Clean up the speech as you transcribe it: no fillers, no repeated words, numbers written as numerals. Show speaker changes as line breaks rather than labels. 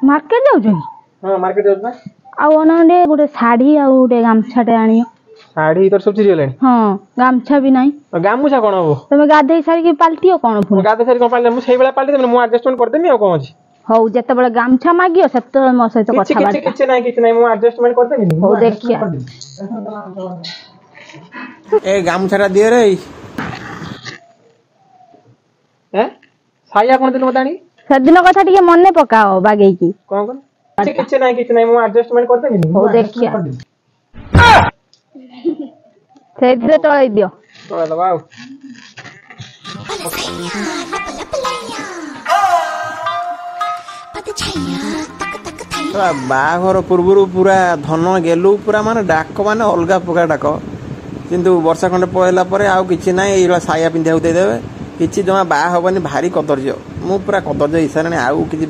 market जाऊ
हां market जाऊ ना
आने गोटे शाढ़ी आ गोटे गामछाटे आनियो
साड़ी इधर सब चिरी गले
हां गामछा भी नहीं
गामुछा कोन हो
तमे गाधे सारी की पाल्टियो कोन फुल
गाधे सारी कोन पाल्टे मु सेई बेला पाल्टे मु एडजस्टमेंट कर देमी आ कोन अछि
हौ जते बेला गामछा मागियो सत्त मो सहित कथा बात
किछ नै मु एडजस्टमेंट कर देमी
हो देखिया
ए गामुछाटा दिए रे हैं साया कोन दिन बतानी
सदिन कथा टिके मने पकाओ बागेई की
कोन किछ नै मु एडजस्टमेंट कर देमी
हो देखिया सेद्रे तळे दियो
तळे दबाओ बाघर पूर्व पूरा धन गेलु पूरा माने डाक माने अलगा प्रकार डाक किंतु वर्षा खंडे पळेला परे आउ किछि नै एला साया पिंधा उते देबे किछि जमा बा हबनी भारी कदर्य मु पूरा कदर्य इसारने आउ किछि